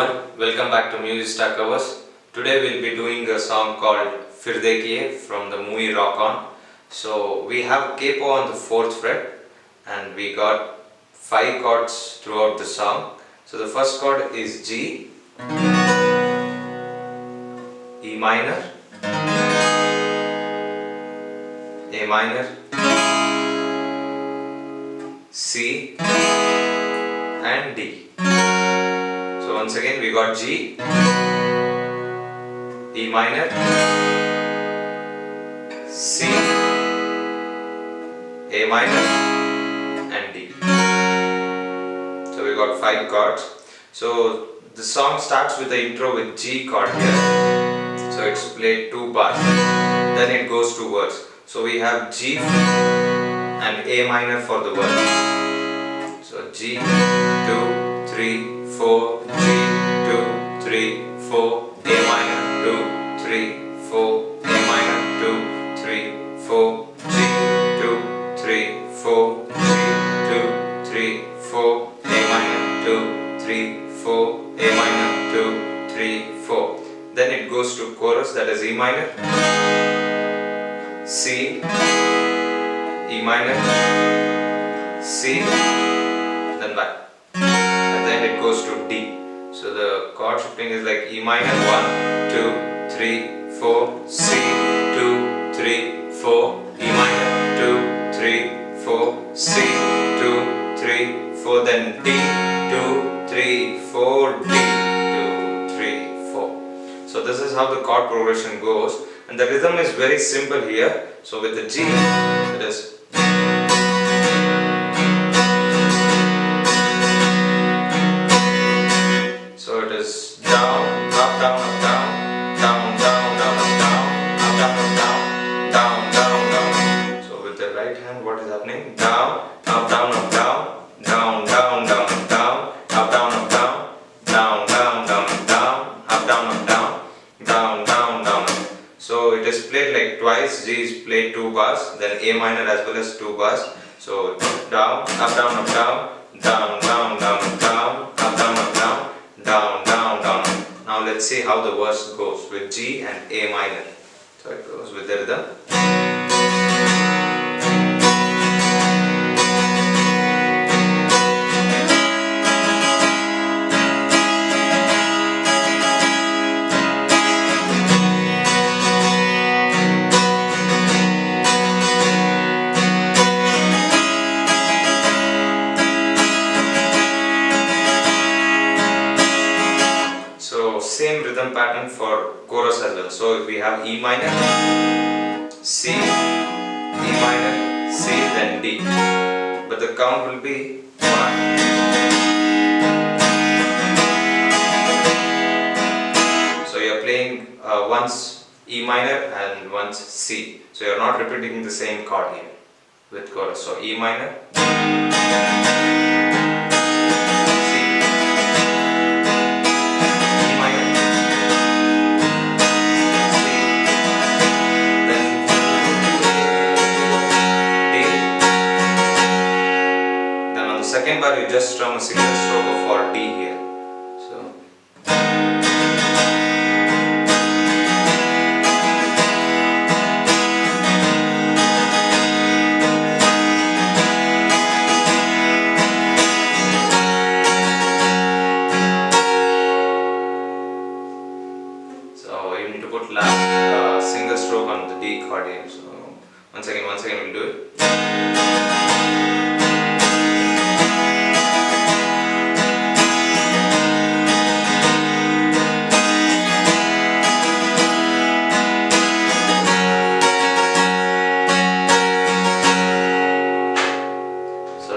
everyone, welcome back to Music Star Covers. Today we'll be doing a song called Phir Dekhiye from the movie Rock On. So we have capo on the 4th fret and we got 5 chords throughout the song. So the first chord is G, E minor, A minor, C and D. So once again we got G, E minor, C, A minor and D. So we got 5 chords. So the song starts with the intro with G chord here. So it's played 2 bars. Then it goes to verse. So we have G and A minor for the verse. So G, 2, 3, 4, G, 2, 3, 4, A minor, 2, 3, 4, A minor, 2, 3, 4, G, 2, 3, 4, G, 2, 3, 4, A minor, 2, 3, 4, A minor, 2, 3, 4. Then it goes to chorus, that is E minor, C, E minor, C, then back. And then it goes to D. So the chord shifting is like E minor 1, 2, 3, 4, C, 2, 3, 4, E minor 2, 3, 4, C, 2, 3, 4, then D, 2, 3, 4, D, 2, 3, 4. So this is how the chord progression goes, and the rhythm is very simple here. So with the G, it is down, up, down, up, down, down, down, down, up, down, up, down, up, down, down, down, down. So with the right hand, what is happening? Down, up, down, up, down, down, down, down, up, down, up, down, up, down, down, down, down, up, down, up, down, up, down, down, down, down. So it is played like twice. G is played 2 bars, then A minor as well as 2 bars. So down, up, down, up, down, down, down, down, up, down, up, down, up, down, down, down, down. Now let's see how the verse goes with G and A minor. So it goes with the rhythm. Same rhythm pattern for chorus as well. So we have E minor, C, E minor, C, then D. But the count will be 1. So you are playing once E minor and once C. So you are not repeating the same chord here with chorus. So E minor, second bar you just strum a single stroke for D here. So you need to put last single stroke on the D chord here. So once again we'll do it.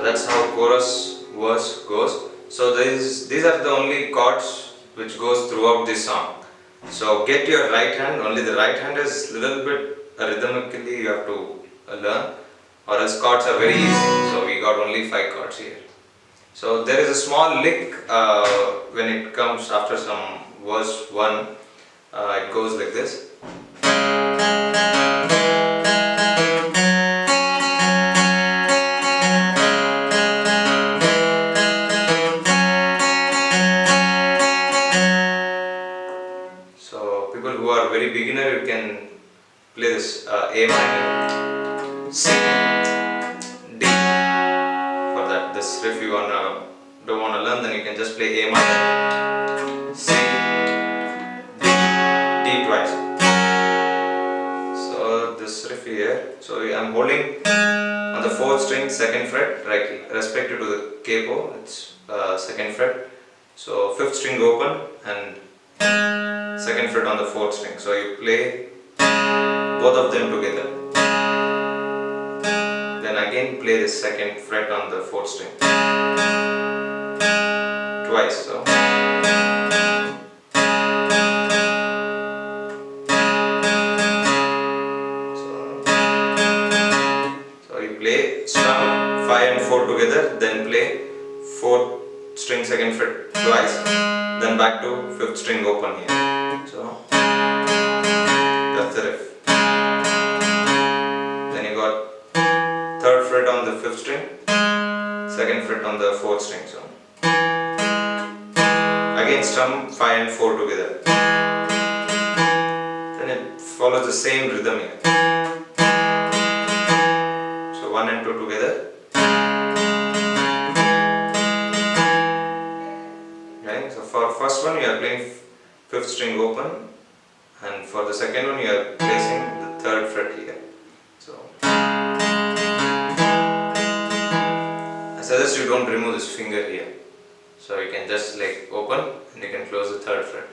That's how chorus verse goes. So these are the only chords which goes throughout this song. So get your right hand. Only the right hand is a little bit rhythmically you have to learn, or else chords are very easy. So we got only 5 chords here. So there is a small lick when it comes after some verse 1. It goes like this. play this A minor, C, D. For that, this riff you don't wanna learn, then you can just play A minor, C, D twice. So this riff here, so I'm holding on the 4th string, 2nd fret, right, respective to the capo, it's 2nd fret. So 5th string open and 2nd fret on the 4th string. So you play both of them together. Then again play the 2nd fret on the 4th string twice. So you play strum 5 and 4 together, then play 4th string 2nd fret twice, then back to 5th string open here. So that's the riff. Then you got 3rd fret on the 5th string, 2nd fret on the 4th string. So again strum 5 and 4 together. Then it follows the same rhythm here. So 1 and 2 together. Okay, so for first one you are playing 5th string open, and for the second one you are placing the 3rd fret here. So I suggest you don't remove this finger here. So you can just like open and you can close the 3rd fret.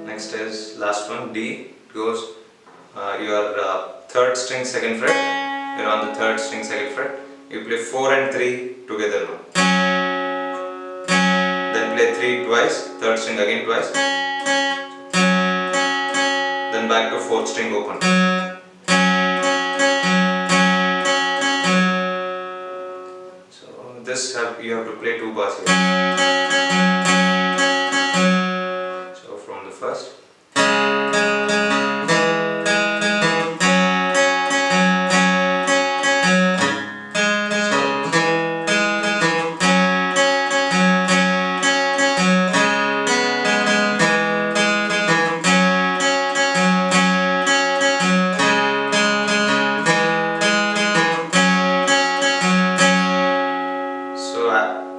Next is last one, D. It goes your 3rd string 2nd fret. You're on the 3rd string 2nd fret. You play 4 and 3 together now. Then play 3 twice, 3rd string again twice. Then back to 4th string open. So this you have to play 2 bars here. So from the first.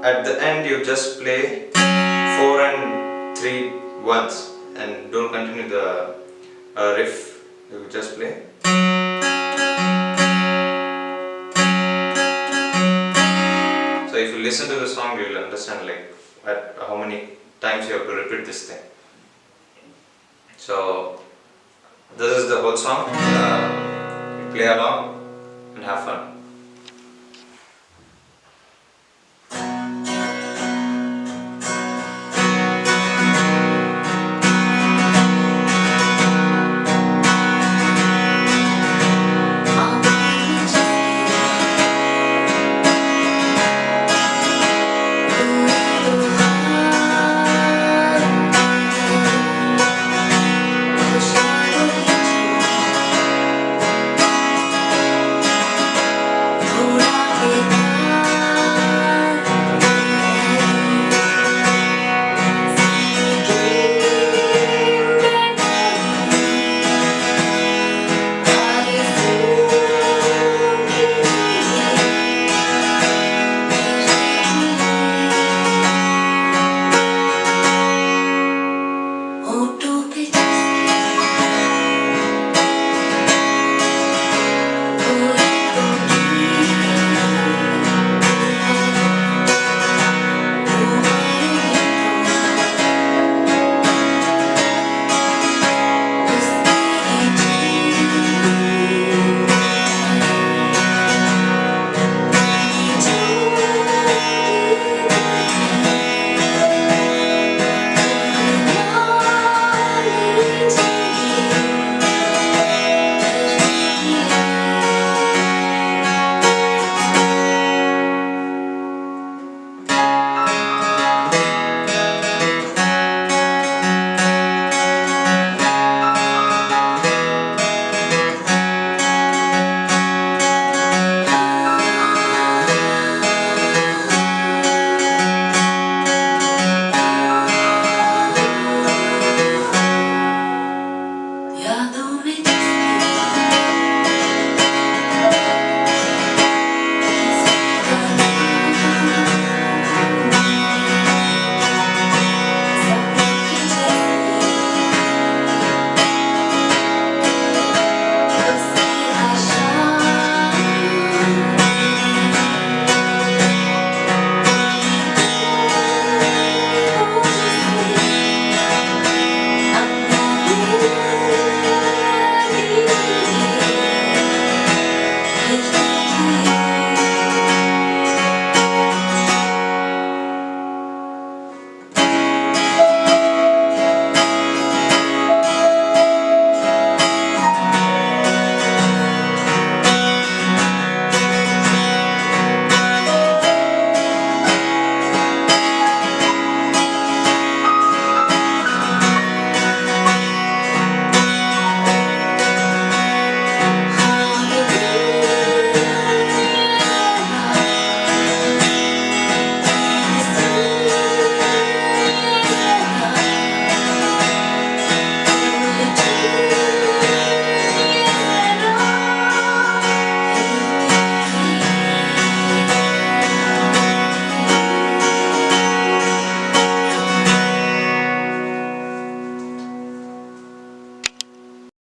At the end you just play 4 and 3 once and don't continue the riff, you just play. So if you listen to the song you will understand like how many times you have to repeat this thing. So this is the whole song, you play along.